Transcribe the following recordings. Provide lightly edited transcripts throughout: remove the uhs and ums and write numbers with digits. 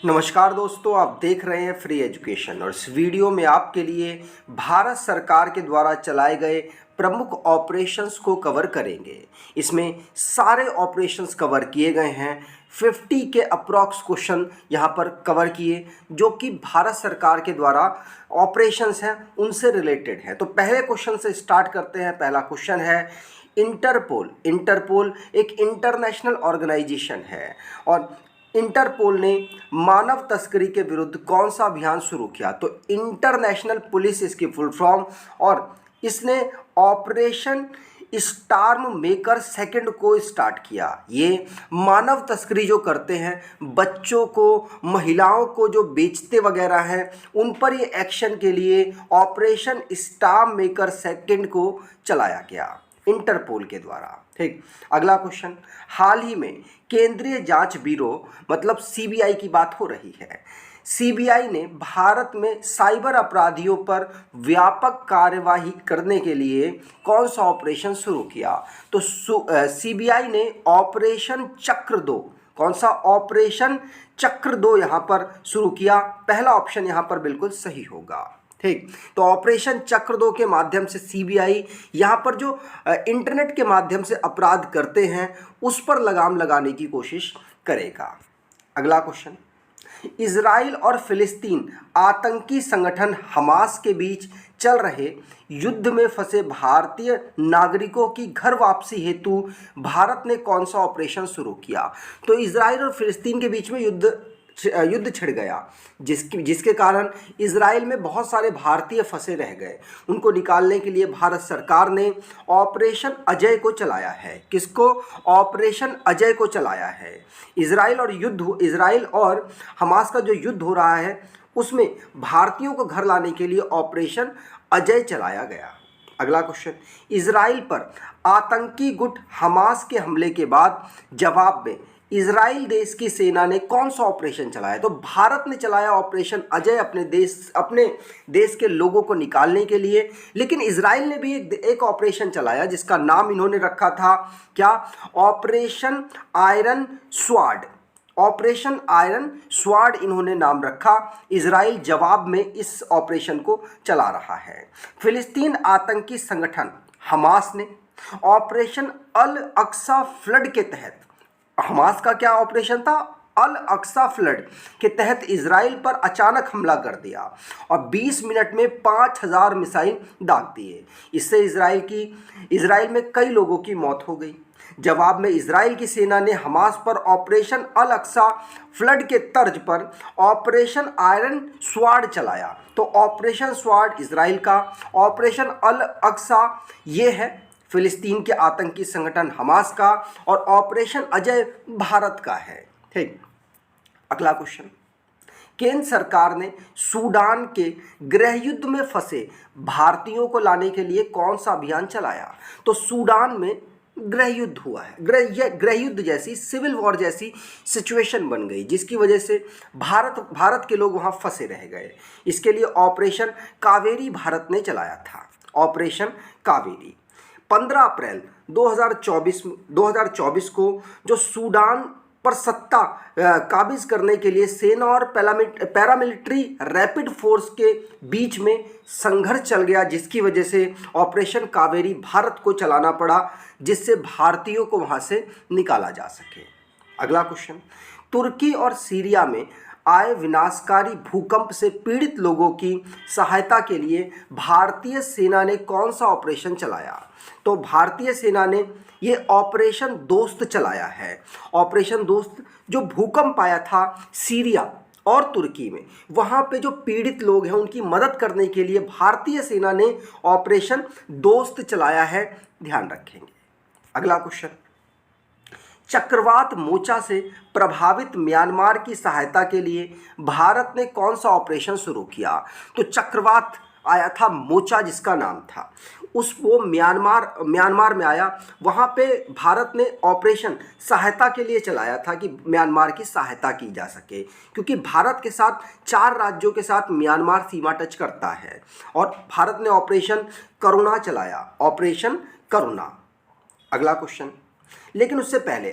नमस्कार दोस्तों, आप देख रहे हैं फ्री एजुकेशन और इस वीडियो में आपके लिए भारत सरकार के द्वारा चलाए गए प्रमुख ऑपरेशंस को कवर करेंगे। इसमें सारे ऑपरेशंस कवर किए गए हैं। 50 के अप्रॉक्स क्वेश्चन यहाँ पर कवर किए जो कि भारत सरकार के द्वारा ऑपरेशंस हैं उनसे रिलेटेड है। तो पहले क्वेश्चन से स्टार्ट करते हैं। पहला क्वेश्चन है इंटरपोल। इंटरपोल एक इंटरनेशनल ऑर्गेनाइजेशन है और इंटरपोल ने मानव तस्करी के विरुद्ध कौन सा अभियान शुरू किया? तो इंटरनेशनल पुलिस इसकी फुल फॉर्म, और इसने ऑपरेशन स्टार्म मेकर सेकंड को स्टार्ट किया। ये मानव तस्करी जो करते हैं, बच्चों को, महिलाओं को जो बेचते वगैरह हैं, उन पर ये एक्शन के लिए ऑपरेशन स्टार्म मेकर सेकंड को चलाया गया इंटरपोल के द्वारा। ठीक, अगला क्वेश्चन, हाल ही में केंद्रीय जांच ब्यूरो मतलब सीबीआई की बात हो रही है। सीबीआई ने भारत में साइबर अपराधियों पर व्यापक कार्यवाही करने के लिए कौन सा ऑपरेशन शुरू किया? तो सीबीआई ने ऑपरेशन चक्र 2, कौन सा? ऑपरेशन चक्र 2 यहाँ पर शुरू किया। पहला ऑप्शन यहाँ पर बिल्कुल सही होगा। ठीक, तो ऑपरेशन चक्र 2 के माध्यम से सीबीआई यहाँ पर जो इंटरनेट के माध्यम से अपराध करते हैं उस पर लगाम लगाने की कोशिश करेगा। अगला क्वेश्चन, इजराइल और फिलिस्तीन आतंकी संगठन हमास के बीच चल रहे युद्ध में फंसे भारतीय नागरिकों की घर वापसी हेतु भारत ने कौन सा ऑपरेशन शुरू किया? तो इजराइल और फिलिस्तीन के बीच में युद्ध छिड़ गया, जिसके कारण इजराइल में बहुत सारे भारतीय फंसे रह गए। उनको निकालने के लिए भारत सरकार ने ऑपरेशन अजय को चलाया है। किसको? ऑपरेशन अजय को चलाया है। इजराइल और हमास का जो युद्ध हो रहा है उसमें भारतीयों को घर लाने के लिए ऑपरेशन अजय चलाया गया। अगला क्वेश्चन, इजराइल पर आतंकी गुट हमास के हमले के बाद जवाब में इजराइल देश की सेना ने कौन सा ऑपरेशन चलाया? तो भारत ने चलाया ऑपरेशन अजय अपने देश के लोगों को निकालने के लिए। लेकिन इजराइल ने भी एक ऑपरेशन चलाया जिसका नाम इन्होंने रखा था क्या? Operation iron स्वाड। ऑपरेशन आयरन स्वाड इन्होंने नाम रखा। इजराइल जवाब में इस ऑपरेशन को चला रहा है। फिलिस्तीन आतंकी संगठन हमास ने ऑपरेशन अल अक्सा फ्लड के तहत, हमास का क्या ऑपरेशन था? अल अक्सा फ्लड के तहत इजराइल पर अचानक हमला कर दिया और 20 मिनट में 5000 मिसाइल दाग दिए। इससे इजराइल में कई लोगों की मौत हो गई। जवाब में इजराइल की सेना ने हमास पर ऑपरेशन अल अक्सा फ्लड के तर्ज पर ऑपरेशन आयरन स्वाड चलाया। तो ऑपरेशन स्वाड इजराइल का, ऑपरेशन अल अक्सा ये है फिलिस्तीन के आतंकी संगठन हमास का, और ऑपरेशन अजय भारत का है। ठीक, अगला क्वेश्चन, केंद्र सरकार ने सूडान के गृह युद्ध में फंसे भारतीयों को लाने के लिए कौन सा अभियान चलाया? तो सूडान में गृह युद्ध हुआ है। गृह युद्ध जैसी, सिविल वॉर जैसी सिचुएशन बन गई जिसकी वजह से भारत के लोग वहां फंसे रह गए। इसके लिए ऑपरेशन कावेरी भारत ने चलाया था। ऑपरेशन कावेरी 15 अप्रैल 2024 को जो सूडान पर सत्ता काबिज करने के लिए सेना और पैरामिलिट्री रैपिड फोर्स के बीच में संघर्ष चल गया, जिसकी वजह से ऑपरेशन कावेरी भारत को चलाना पड़ा, जिससे भारतीयों को वहां से निकाला जा सके। अगला क्वेश्चन, तुर्की और सीरिया में आए विनाशकारी भूकंप से पीड़ित लोगों की सहायता के लिए भारतीय सेना ने कौन सा ऑपरेशन चलाया? तो भारतीय सेना ने ये ऑपरेशन दोस्त चलाया है। ऑपरेशन दोस्त जो भूकंप आया था सीरिया और तुर्की में, वहाँ पे जो पीड़ित लोग हैं उनकी मदद करने के लिए भारतीय सेना ने ऑपरेशन दोस्त चलाया है, ध्यान रखेंगे। अगला क्वेश्चन, चक्रवात मोचा से प्रभावित म्यांमार की सहायता के लिए भारत ने कौन सा ऑपरेशन शुरू किया? तो चक्रवात आया था मोचा जिसका नाम था, वो म्यांमार में आया। वहाँ पे भारत ने ऑपरेशन सहायता के लिए चलाया था कि म्यांमार की सहायता की जा सके, क्योंकि भारत के साथ 4 राज्यों के साथ म्यांमार सीमा टच करता है और भारत ने ऑपरेशन करुणा चलाया। ऑपरेशन करुणा। अगला क्वेश्चन, लेकिन उससे पहले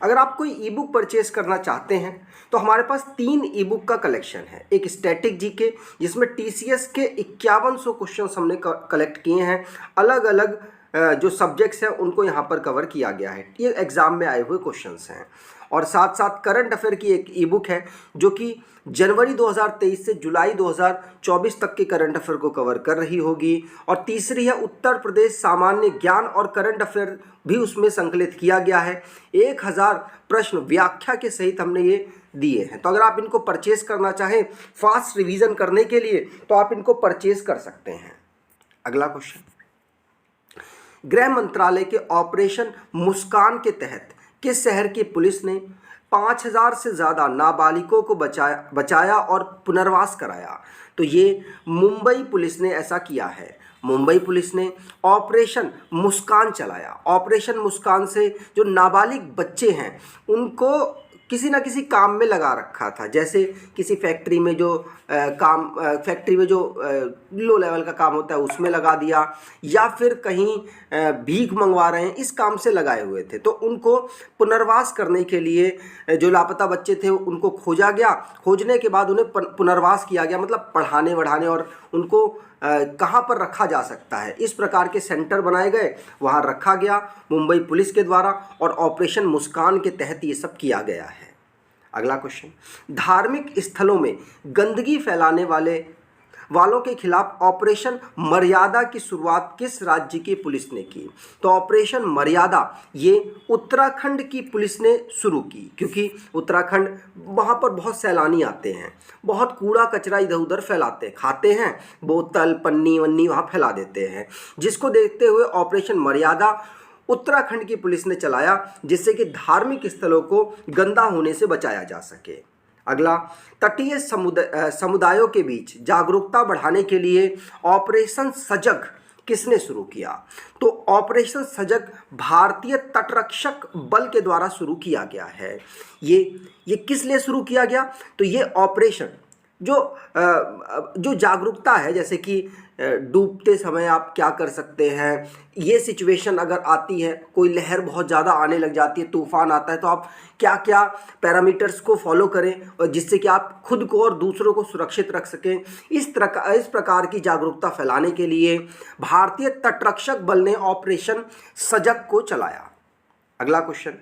अगर आप कोई ई बुक परचेज करना चाहते हैं तो हमारे पास 3 ई बुक का कलेक्शन है। एक स्टैटिक जीके जिसमें टीसीएस के 5100 क्वेश्चन हमने कलेक्ट किए हैं, अलग अलग जो सब्जेक्ट्स हैं उनको यहाँ पर कवर किया गया है, ये एग्ज़ाम में आए हुए क्वेश्चंस हैं। और साथ साथ करंट अफेयर की एक ई बुक है जो कि जनवरी 2023 से जुलाई 2024 तक के करंट अफेयर को कवर कर रही होगी। और तीसरी है उत्तर प्रदेश सामान्य ज्ञान और करंट अफेयर भी उसमें संकलित किया गया है। 1000 प्रश्न व्याख्या के सहित हमने ये दिए हैं। तो अगर आप इनको परचेज करना चाहें फास्ट रिवीजन करने के लिए तो आप इनको परचेज कर सकते हैं। अगला क्वेश्चन, गृह मंत्रालय के ऑपरेशन मुस्कान के तहत किस शहर की पुलिस ने 5000 से ज़्यादा नाबालिगों को बचाया और पुनर्वास कराया? तो ये मुंबई पुलिस ने ऐसा किया है। मुंबई पुलिस ने ऑपरेशन मुस्कान चलाया। ऑपरेशन मुस्कान से जो नाबालिग बच्चे हैं उनको किसी ना किसी काम में लगा रखा था, जैसे किसी फैक्ट्री में जो लो लेवल का काम होता है उसमें लगा दिया, या फिर कहीं भीख मंगवा रहे हैं इस काम से लगाए हुए थे। तो उनको पुनर्वास करने के लिए जो लापता बच्चे थे उनको खोजा गया, खोजने के बाद उन्हें पुनर्वास किया गया, मतलब पढ़ाने वढ़ाने और उनको कहाँ पर रखा जा सकता है इस प्रकार के सेंटर बनाए गए, वहाँ रखा गया मुंबई पुलिस के द्वारा और ऑपरेशन मुस्कान के तहत ये सब किया गया है। अगला क्वेश्चन, धार्मिक स्थलों में गंदगी फैलाने वालों के खिलाफ ऑपरेशन मर्यादा की शुरुआत किस राज्य की पुलिस ने की? तो ऑपरेशन मर्यादा ये उत्तराखंड की पुलिस ने शुरू की, क्योंकि उत्तराखंड वहाँ पर बहुत सैलानी आते हैं, बहुत कूड़ा कचरा इधर उधर फैलाते हैं, खाते हैं, बोतल पन्नी वन्नी वहाँ फैला देते हैं, जिसको देखते हुए ऑपरेशन मर्यादा उत्तराखंड की पुलिस ने चलाया, जिससे कि धार्मिक स्थलों को गंदा होने से बचाया जा सके। अगला, तटीय समुदायों के बीच जागरूकता बढ़ाने के लिए ऑपरेशन सजग किसने शुरू किया? तो ऑपरेशन सजग भारतीय तटरक्षक बल के द्वारा शुरू किया गया है। ये किस लिए शुरू किया गया? तो ये ऑपरेशन जो जागरूकता है, जैसे कि डूबते समय आप क्या कर सकते हैं, ये सिचुएशन अगर आती है, कोई लहर बहुत ज़्यादा आने लग जाती है, तूफान आता है, तो आप क्या क्या पैरामीटर्स को फॉलो करें और जिससे कि आप खुद को और दूसरों को सुरक्षित रख सकें। इस प्रकार की जागरूकता फैलाने के लिए भारतीय तटरक्षक बल ने ऑपरेशन सजग को चलाया। अगला क्वेश्चन,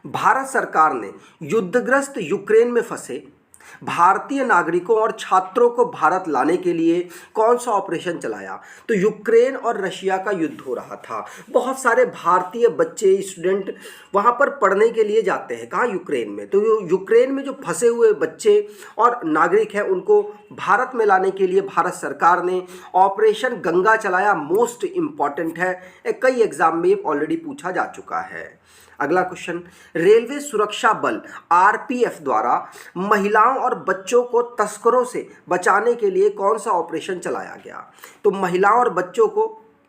भारत सरकार ने युद्धग्रस्त यूक्रेन में फंसे भारतीय नागरिकों और छात्रों को भारत लाने के लिए कौन सा ऑपरेशन चलाया? तो यूक्रेन और रशिया का युद्ध हो रहा था, बहुत सारे भारतीय बच्चे स्टूडेंट वहाँ पर पढ़ने के लिए जाते हैं। कहाँ? यूक्रेन में। तो यूक्रेन में जो फंसे हुए बच्चे और नागरिक हैं उनको भारत में लाने के लिए भारत सरकार ने ऑपरेशन गंगा चलाया। मोस्ट इम्पॉर्टेंट है, कई एग्जाम में ऑलरेडी पूछा जा चुका है। अगला क्वेश्चन, रेलवे सुरक्षा बल आरपीएफ द्वारा महिलाओं और बच्चों को तस्करों से बचाने के लिए कौन सा ऑपरेशन चलाया गया? तो महिलाओं और बच्चों को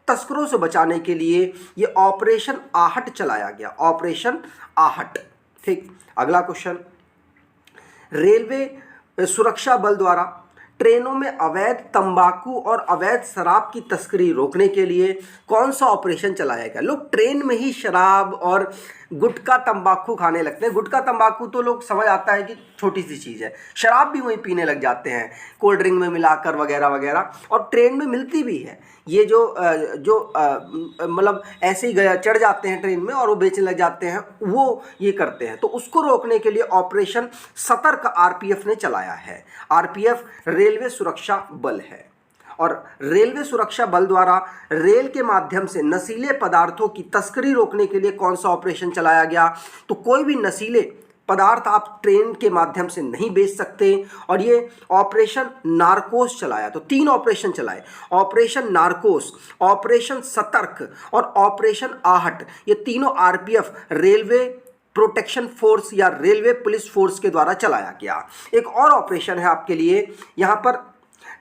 तस्करों से बचाने के लिए ये ऑपरेशन आहट चलाया गया, ऑपरेशन आहट। ठीक। अगला क्वेश्चन, रेलवे सुरक्षा बल द्वारा ट्रेनों में अवैध तंबाकू और अवैध शराब की तस्करी रोकने के लिए कौन सा ऑपरेशन चलाया गया? लोग ट्रेन में ही शराब और गुटखा तंबाकू खाने लगते हैं। गुटखा तंबाकू तो लोग समझ आता है कि छोटी सी चीज़ है, शराब भी वहीं पीने लग जाते हैं कोल्ड ड्रिंक में मिलाकर वगैरह वगैरह, और ट्रेन में मिलती भी है। ये जो मतलब ऐसे ही चढ़ जाते हैं ट्रेन में और वो बेचने लग जाते हैं, वो ये करते हैं। तो उसको रोकने के लिए ऑपरेशन सतर्क आरपीएफ ने चलाया है। आरपीएफ रेलवे सुरक्षा बल है। और रेलवे सुरक्षा बल द्वारा रेल के माध्यम से नशीले पदार्थों की तस्करी रोकने के लिए कौन सा ऑपरेशन चलाया गया? तो कोई भी नशीले पदार्थ आप ट्रेन के माध्यम से नहीं बेच सकते, और ये ऑपरेशन नारकोस चलाया। तो 3 ऑपरेशन चलाए, ऑपरेशन नारकोस, ऑपरेशन सतर्क और ऑपरेशन आहट। ये तीनों आरपीएफ रेलवे प्रोटेक्शन फोर्स या रेलवे पुलिस फोर्स के द्वारा चलाया गया। एक और ऑपरेशन है आपके लिए यहाँ पर,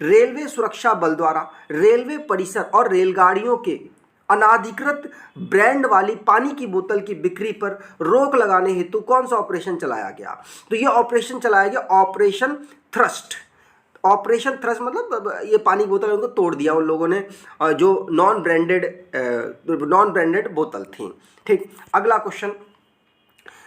रेलवे सुरक्षा बल द्वारा रेलवे परिसर और रेलगाड़ियों के अनाधिकृत ब्रांड वाली पानी की बोतल की बिक्री पर रोक लगाने हेतु कौन सा ऑपरेशन चलाया गया? तो ये ऑपरेशन चलाया गया ऑपरेशन थ्रस्ट। ऑपरेशन थ्रस्ट मतलब ये पानी की बोतल को तोड़ दिया उन लोगों ने जो नॉन ब्रांडेड बोतल थी। ठीक। अगला क्वेश्चन,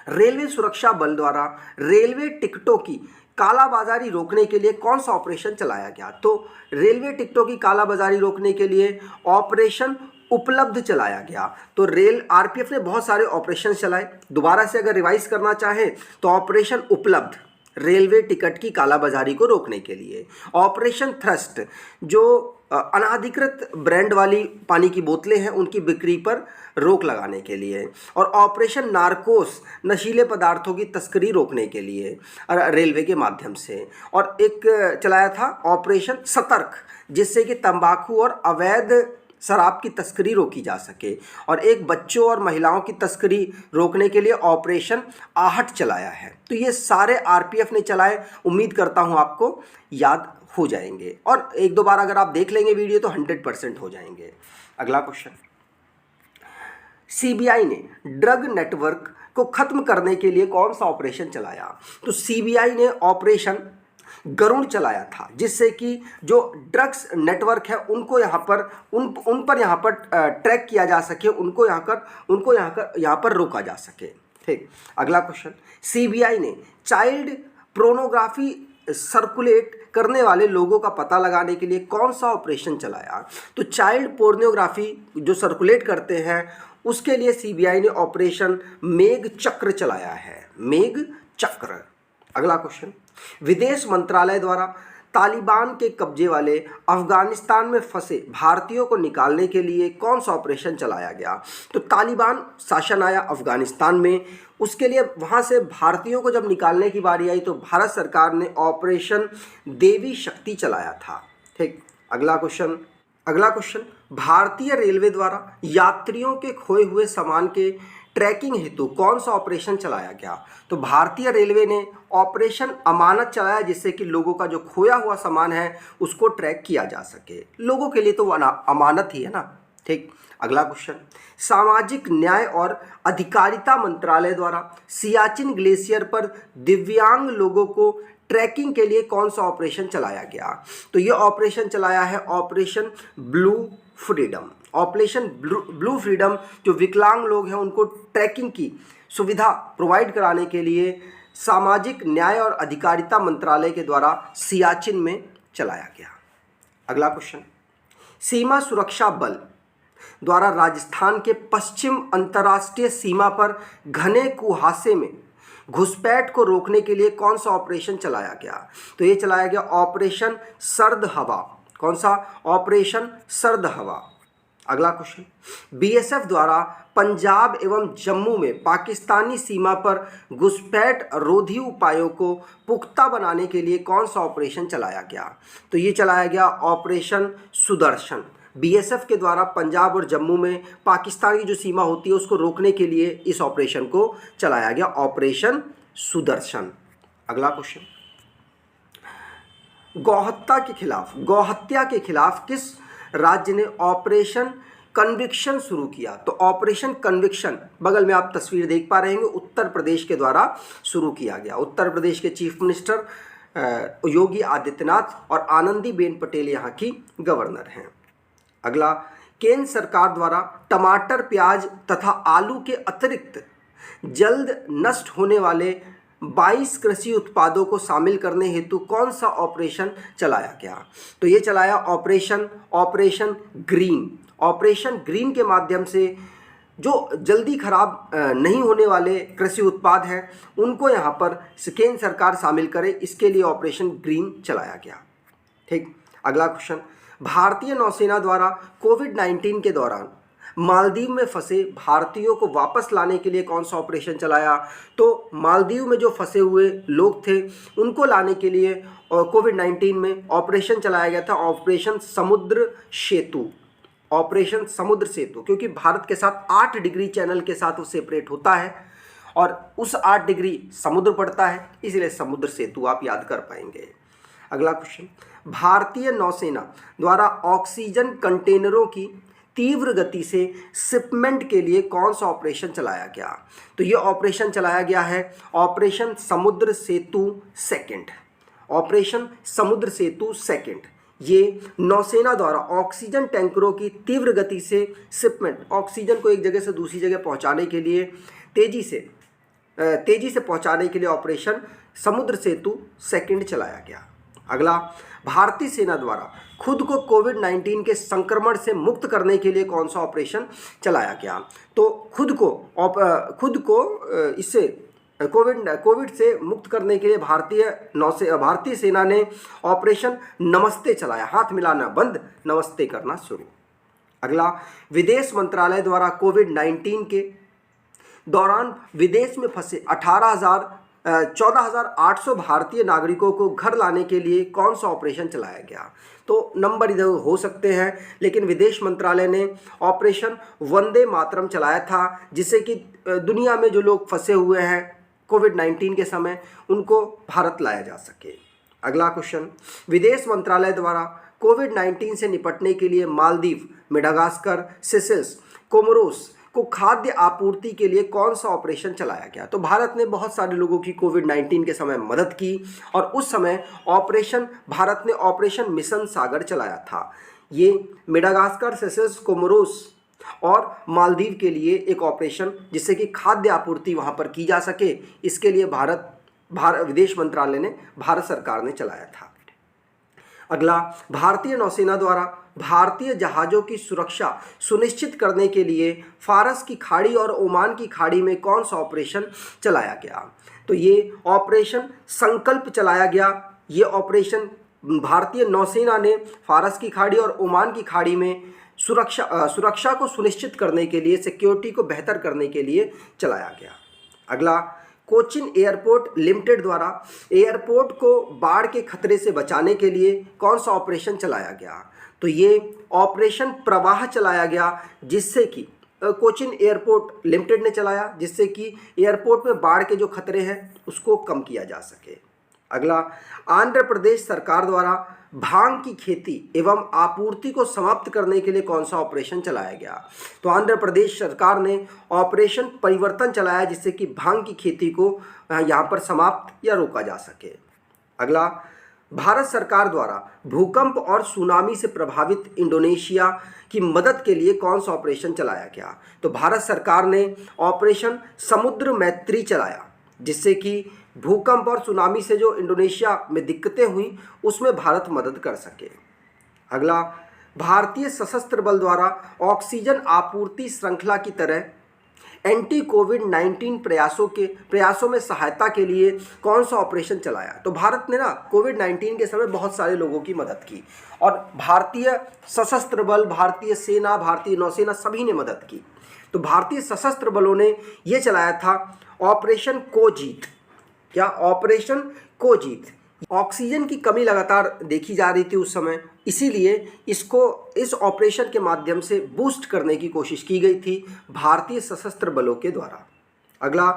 रेलवे सुरक्षा बल द्वारा रेलवे टिकटों की कालाबाजारी रोकने के लिए कौन सा ऑपरेशन चलाया गया? तो रेलवे टिकटों की कालाबाजारी रोकने के लिए ऑपरेशन उपलब्ध चलाया गया। तो रेल आरपीएफ ने बहुत सारे ऑपरेशन चलाए। दोबारा से अगर रिवाइज करना चाहें तो ऑपरेशन उपलब्ध रेलवे टिकट की कालाबाजारी को रोकने के लिए, ऑपरेशन थ्रस्ट जो अनाधिकृत ब्रांड वाली पानी की बोतलें हैं उनकी बिक्री पर रोक लगाने के लिए, और ऑपरेशन नारकोस नशीले पदार्थों की तस्करी रोकने के लिए रेलवे के माध्यम से, और एक चलाया था ऑपरेशन सतर्क जिससे कि तंबाकू और अवैध शराब की तस्करी रोकी जा सके, और एक बच्चों और महिलाओं की तस्करी रोकने के लिए ऑपरेशन आहट चलाया है। तो ये सारे आरपीएफ ने चलाए, उम्मीद करता हूँ आपको याद हो जाएंगे, और एक दो बार अगर आप देख लेंगे वीडियो तो 100% हो जाएंगे। अगला क्वेश्चन, सीबीआई ने ड्रग नेटवर्क को खत्म करने के लिए कौन सा ऑपरेशन चलाया? तो सीबीआई ने ऑपरेशन गरुड़ चलाया था, जिससे कि जो ड्रग्स नेटवर्क है उनको यहाँ पर उन पर यहाँ पर ट्रैक किया जा सके, उनको यहाँ पर रोका जा सके। ठीक, अगला क्वेश्चन, सीबीआई ने चाइल्ड प्रोनोग्राफी सर्कुलेट करने वाले लोगों का पता लगाने के लिए कौन सा ऑपरेशन चलाया? तो चाइल्ड पोर्नोग्राफी जो सर्कुलेट करते हैं उसके लिए सीबीआई ने ऑपरेशन मेघ चक्र चलाया है, मेघ चक्र। अगला क्वेश्चन, विदेश मंत्रालय द्वारा तालिबान के कब्जे वाले अफगानिस्तान में फंसे भारतीयों को निकालने के लिए कौन सा ऑपरेशन चलाया गया? तो तालिबान शासन आया अफगानिस्तान में, उसके लिए वहाँ से भारतीयों को जब निकालने की बारी आई तो भारत सरकार ने ऑपरेशन देवी शक्ति चलाया था। ठीक, अगला क्वेश्चन, भारतीय रेलवे द्वारा यात्रियों के खोए हुए सामान के ट्रैकिंग हेतु कौन सा ऑपरेशन चलाया गया? तो भारतीय रेलवे ने ऑपरेशन अमानत चलाया, जिससे कि लोगों का जो खोया हुआ सामान है उसको ट्रैक किया जा सके। लोगों के लिए तो अमानत ही है ना। ठीक, अगला क्वेश्चन, सामाजिक न्याय और अधिकारिता मंत्रालय द्वारा सियाचिन ग्लेशियर पर दिव्यांग लोगों को ट्रैकिंग के लिए कौन सा ऑपरेशन चलाया गया? तो ये ऑपरेशन चलाया है operation blue freedom. Operation blue freedom जो विकलांग लोग हैं उनको ट्रैकिंग की सुविधा प्रोवाइड कराने के लिए सामाजिक न्याय और अधिकारिता मंत्रालय के द्वारा सियाचिन में चलाया गया। अगला क्वेश्चन, सीमा सुरक्षा बल द्वारा राजस्थान के पश्चिम अंतर्राष्ट्रीय सीमा पर घने कुहासे में घुसपैठ को रोकने के लिए कौन सा ऑपरेशन चलाया गया? तो ये चलाया गया ऑपरेशन सर्द हवा। कौन सा? ऑपरेशन सर्द हवा। अगला क्वेश्चन, बीएसएफ द्वारा पंजाब एवं जम्मू में पाकिस्तानी सीमा पर घुसपैठ रोधी उपायों को पुख्ता बनाने के लिए कौन सा ऑपरेशन चलाया गया? तो ये चलाया गया ऑपरेशन सुदर्शन। बीएसएफ के द्वारा पंजाब और जम्मू में पाकिस्तान की जो सीमा होती है उसको रोकने के लिए इस ऑपरेशन को चलाया गया, ऑपरेशन सुदर्शन। अगला क्वेश्चन, गौहत्या के खिलाफ किस राज्य ने ऑपरेशन कन्विक्शन शुरू किया? तो ऑपरेशन कन्विक्शन बगल में आप तस्वीर देख पा रहे हैं, उत्तर प्रदेश के द्वारा शुरू किया गया। उत्तर प्रदेश के चीफ मिनिस्टर योगी आदित्यनाथ और आनंदीबेन पटेल यहाँ की गवर्नर हैं। अगला, केंद्र सरकार द्वारा टमाटर, प्याज तथा आलू के अतिरिक्त जल्द नष्ट होने वाले 22 कृषि उत्पादों को शामिल करने हेतु कौन सा ऑपरेशन चलाया गया? तो ये चलाया ऑपरेशन ग्रीन। ऑपरेशन ग्रीन के माध्यम से जो जल्दी खराब नहीं होने वाले कृषि उत्पाद हैं उनको यहाँ पर केंद्र सरकार शामिल करे, इसके लिए ऑपरेशन ग्रीन चलाया गया। ठीक, अगला क्वेश्चन, भारतीय नौसेना द्वारा कोविड-19 के दौरान मालदीव में फंसे भारतीयों को वापस लाने के लिए कौन सा ऑपरेशन चलाया? तो मालदीव में जो फंसे हुए लोग थे उनको लाने के लिए कोविड-19 में ऑपरेशन चलाया गया था, ऑपरेशन समुद्र सेतु। ऑपरेशन समुद्र सेतु क्योंकि भारत के साथ 8 डिग्री चैनल के साथ वो सेपरेट होता है और उस 8 डिग्री समुद्र पड़ता है, इसलिए समुद्र सेतु आप याद कर पाएंगे। अगला क्वेश्चन, भारतीय नौसेना द्वारा ऑक्सीजन कंटेनरों की तीव्र गति से शिपमेंट के लिए कौन सा ऑपरेशन चलाया गया? तो ये ऑपरेशन चलाया गया है ऑपरेशन समुद्र सेतु सेकंड। ऑपरेशन समुद्र सेतु सेकंड ये नौसेना द्वारा ऑक्सीजन टैंकरों की तीव्र गति से शिपमेंट, ऑक्सीजन को एक जगह से दूसरी जगह पहुंचाने के लिए तेजी से तेजी से पहुंचाने के लिए ऑपरेशन समुद्र सेतु सेकंड चलाया गया। अगला, भारतीय सेना द्वारा खुद को कोविड-19 के संक्रमण से मुक्त करने के लिए कौन सा ऑपरेशन चलाया गया? तो खुद को इससे कोविड से मुक्त करने के लिए भारतीय सेना ने ऑपरेशन नमस्ते चलाया। हाथ मिलाना बंद, नमस्ते करना शुरू। अगला, विदेश मंत्रालय द्वारा कोविड-19 के दौरान विदेश में फंसे 14,800 भारतीय नागरिकों को घर लाने के लिए कौन सा ऑपरेशन चलाया गया? तो नंबर इधर हो सकते हैं, लेकिन विदेश मंत्रालय ने ऑपरेशन वंदे मातरम चलाया था, जिससे कि दुनिया में जो लोग फंसे हुए हैं कोविड-19 के समय, उनको भारत लाया जा सके। अगला क्वेश्चन, विदेश मंत्रालय द्वारा कोविड-19 से निपटने के लिए मालदीव, मेडागास्कर, सेशेल्स, कोमोरोस को खाद्य आपूर्ति के लिए कौन सा ऑपरेशन चलाया गया? तो भारत ने बहुत सारे लोगों की कोविड-19 के समय मदद की और उस समय भारत ने ऑपरेशन मिशन सागर चलाया था। ये मेडागास्कर, सेशेल्स, कोमोरोस और मालदीव के लिए एक ऑपरेशन, जिससे कि खाद्य आपूर्ति वहाँ पर की जा सके, इसके लिए विदेश मंत्रालय ने, भारत सरकार ने चलाया था। अगला, भारतीय नौसेना द्वारा भारतीय जहाज़ों की सुरक्षा सुनिश्चित करने के लिए फारस की खाड़ी और ओमान की खाड़ी में कौन सा ऑपरेशन चलाया गया? तो ये ऑपरेशन संकल्प चलाया गया। ये ऑपरेशन भारतीय नौसेना ने फारस की खाड़ी और ओमान की खाड़ी में सुरक्षा को सुनिश्चित करने के लिए, सिक्योरिटी को बेहतर करने के लिए चलाया गया। अगला, कोचिन एयरपोर्ट लिमिटेड द्वारा एयरपोर्ट को बाढ़ के खतरे से बचाने के लिए कौन सा ऑपरेशन चलाया गया? तो ये ऑपरेशन प्रवाह चलाया गया, जिससे कि कोचिन एयरपोर्ट लिमिटेड ने चलाया, जिससे कि एयरपोर्ट में बाढ़ के जो खतरे हैं उसको कम किया जा सके। अगला, आंध्र प्रदेश सरकार द्वारा भांग की खेती एवं आपूर्ति को समाप्त करने के लिए कौन सा ऑपरेशन चलाया गया? तो आंध्र प्रदेश सरकार ने ऑपरेशन परिवर्तन चलाया, जिससे कि भांग की खेती को यहाँ पर समाप्त या रोका जा सके। अगला, भारत सरकार द्वारा भूकंप और सुनामी से प्रभावित इंडोनेशिया की मदद के लिए कौन सा ऑपरेशन चलाया गया? तो भारत सरकार ने ऑपरेशन समुद्र मैत्री चलाया, जिससे कि भूकंप और सुनामी से जो इंडोनेशिया में दिक्कतें हुई, उसमें भारत मदद कर सके। अगला, भारतीय सशस्त्र बल द्वारा ऑक्सीजन आपूर्ति श्रृंखला की तरह एंटी कोविड-19 प्रयासों में सहायता के लिए कौन सा ऑपरेशन चलाया? तो भारत ने कोविड-19 के समय बहुत सारे लोगों की मदद की और भारतीय सशस्त्र बल, भारतीय सेना, भारतीय नौसेना सभी ने मदद की। तो भारतीय सशस्त्र बलों ने ये चलाया था ऑपरेशन कोजीत। क्या? ऑपरेशन कोजीत। ऑक्सीजन की कमी लगातार देखी जा रही थी उस समय, इसीलिए इस ऑपरेशन के माध्यम से बूस्ट करने की कोशिश की गई थी भारतीय सशस्त्र बलों के द्वारा। अगला,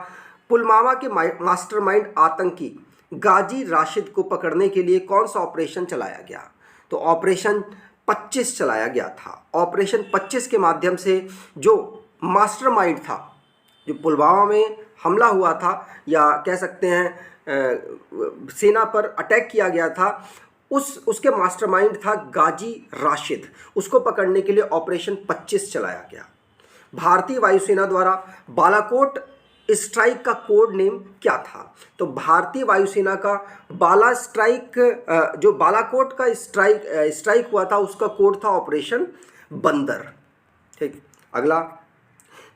पुलवामा के मास्टरमाइंड आतंकी गाजी राशिद को पकड़ने के लिए कौन सा ऑपरेशन चलाया गया? तो ऑपरेशन 25 चलाया गया था। ऑपरेशन 25 के माध्यम से जो मास्टरमाइंड था, जो पुलवामा में हमला हुआ था, या कह सकते हैं सेना पर अटैक किया गया था, उसके मास्टरमाइंड था गाजी राशिद। उसको पकड़ने के लिए ऑपरेशन 25 चलाया गया। भारतीय वायुसेना द्वारा बालाकोट स्ट्राइक का कोड नेम क्या था? तो भारतीय वायुसेना का जो बालाकोट का स्ट्राइक हुआ था, उसका कोड था ऑपरेशन बंदर। ठीक। अगला,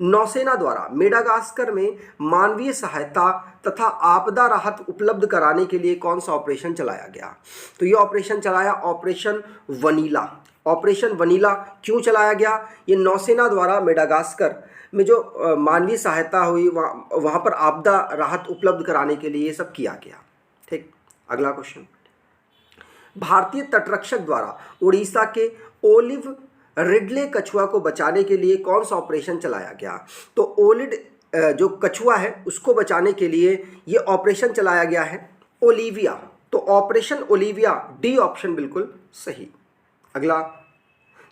नौसेना द्वारा मेडागास्कर में मानवीय सहायता तथा आपदा राहत उपलब्ध कराने के लिए कौन सा ऑपरेशन चलाया गया? तो ये ऑपरेशन चलाया ऑपरेशन वनीला। ऑपरेशन वनीला क्यों चलाया गया? ये नौसेना द्वारा मेडागास्कर में जो मानवीय सहायता हुई, वहाँ पर आपदा राहत उपलब्ध कराने के लिए ये सब किया गया। ठीक। अगला क्वेश्चन, भारतीय तटरक्षक द्वारा उड़ीसा के ओलिव रिडले कछुआ को बचाने के लिए कौन सा ऑपरेशन चलाया गया? तो ओलिड जो कछुआ है उसको बचाने के लिए ये ऑपरेशन चलाया गया है ओलिविया। तो ऑपरेशन ओलिविया, डी ऑप्शन बिल्कुल सही। अगला,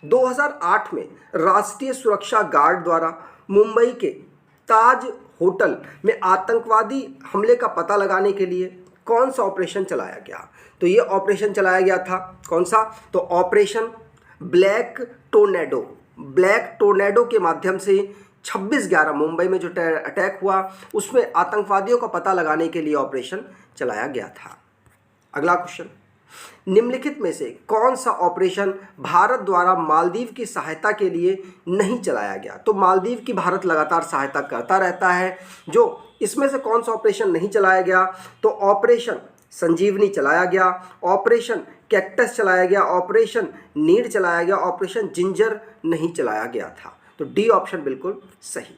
2008 में राष्ट्रीय सुरक्षा गार्ड द्वारा मुंबई के ताज होटल में आतंकवादी हमले का पता लगाने के लिए कौन सा ऑपरेशन चलाया गया? तो ये ऑपरेशन चलाया गया था कौन सा? तो operation black tornado. Black tornado के माध्यम से 26/11 मुंबई में जो अटैक हुआ उसमें आतंकवादियों का पता लगाने के लिए ऑपरेशन चलाया गया था। अगला क्वेश्चन, निम्नलिखित में से कौन सा ऑपरेशन भारत द्वारा मालदीव की सहायता के लिए नहीं चलाया गया? तो मालदीव की भारत लगातार सहायता करता रहता है। जो इसमें से कौन सा ऑपरेशन नहीं चलाया गया? तो ऑपरेशन संजीवनी चलाया गया, ऑपरेशन कैक्टस चलाया गया, ऑपरेशन नीड चलाया गया, ऑपरेशन जिंजर नहीं चलाया गया था। तो डी ऑप्शन बिल्कुल सही।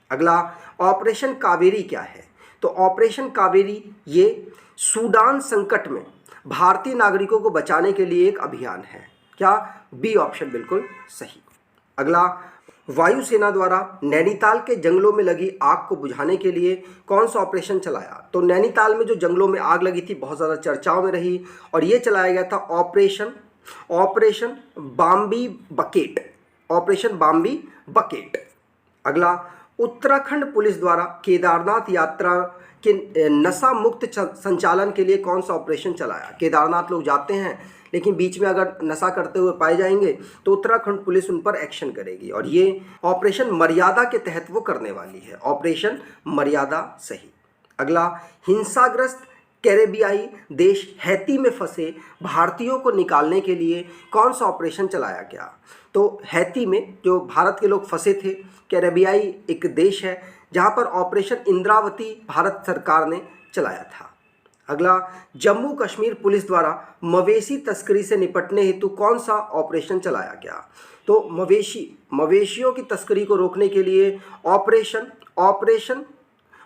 अगला, ऑपरेशन कावेरी क्या है? तो ऑपरेशन कावेरी ये सूडान संकट में भारतीय नागरिकों को बचाने के लिए एक अभियान है। क्या? बी ऑप्शन बिल्कुल सही। अगला, वायुसेना द्वारा नैनीताल के जंगलों में लगी आग को बुझाने के लिए कौन सा ऑपरेशन चलाया? तो नैनीताल में जो जंगलों में आग लगी थी बहुत ज़्यादा चर्चाओं में रही और ये चलाया गया था operation Bambi bucket, operation Bambi bucket. अगला, उत्तराखंड पुलिस द्वारा केदारनाथ यात्रा के नशा मुक्त संचालन के लिए कौन सा ऑपरेशन चलाया? केदारनाथ लोग जाते हैं लेकिन बीच में अगर नशा करते हुए पाए जाएंगे तो उत्तराखंड पुलिस उन पर एक्शन करेगी और ये ऑपरेशन मर्यादा के तहत वो करने वाली है। ऑपरेशन मर्यादा सही। अगला, हिंसाग्रस्त कैरेबियाई देश हैती में फंसे भारतीयों को निकालने के लिए कौन सा ऑपरेशन चलाया गया? तो हैती में जो भारत के लोग फंसे थे, कैरेबियाई एक देश है जहां पर ऑपरेशन इंद्रावती भारत सरकार ने चलाया था। अगला, जम्मू कश्मीर पुलिस द्वारा मवेशी तस्करी से निपटने हेतु कौन सा ऑपरेशन चलाया गया? तो मवेशियों की तस्करी को रोकने के लिए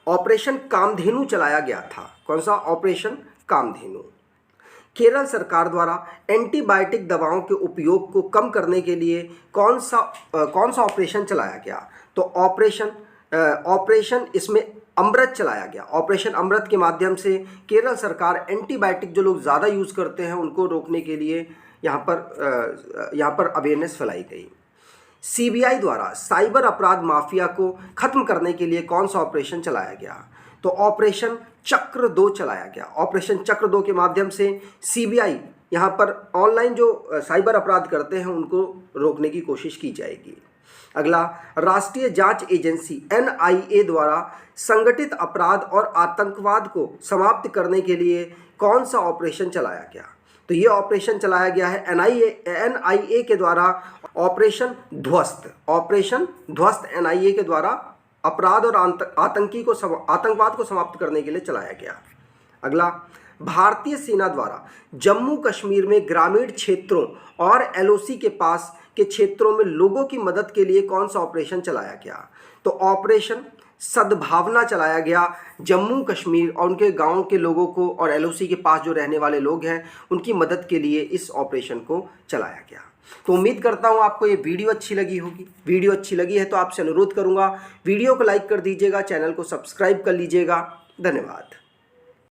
ऑपरेशन कामधेनु चलाया गया था। कौन सा? ऑपरेशन कामधेनु। केरल सरकार द्वारा एंटीबायोटिक दवाओं के उपयोग को कम करने के लिए कौन सा ऑपरेशन चलाया गया? तो ऑपरेशन इसमें अमृत चलाया गया। ऑपरेशन अमृत के माध्यम से केरल सरकार एंटीबायोटिक जो लोग ज़्यादा यूज़ करते हैं उनको रोकने के लिए यहाँ पर अवेयरनेस फैलाई गई। सीबीआई द्वारा साइबर अपराध माफिया को खत्म करने के लिए कौन सा ऑपरेशन चलाया गया? तो ऑपरेशन चक्र 2 चलाया गया। ऑपरेशन चक्र 2 के माध्यम से सीबीआई यहाँ पर ऑनलाइन जो साइबर अपराध करते हैं उनको रोकने की कोशिश की जाएगी। अगला, राष्ट्रीय जांच एजेंसी एनआईए द्वारा संगठित अपराध और आतंकवाद को समाप्त करने के लिए कौन सा ऑपरेशन चलाया गया? तो ये ऑपरेशन चलाया गया है एनआईए के द्वारा ऑपरेशन ध्वस्त एनआईए के द्वारा अपराध और आतंकवाद को समाप्त करने के लिए चलाया गया। अगला, भारतीय सेना द्वारा जम्मू कश्मीर में ग्रामीण क्षेत्रों और एलओसी के पास के क्षेत्रों में लोगों की मदद के लिए कौन सा ऑपरेशन चलाया गया? तो ऑपरेशन सद्भावना चलाया गया। जम्मू कश्मीर और उनके गांवों के लोगों को और एलओसी के पास जो रहने वाले लोग हैं उनकी मदद के लिए इस ऑपरेशन को चलाया गया। तो उम्मीद करता हूं आपको ये वीडियो अच्छी लगी होगी। वीडियो अच्छी लगी है तो आपसे अनुरोध करूंगा वीडियो को लाइक कर दीजिएगा, चैनल को सब्सक्राइब कर लीजिएगा। धन्यवाद।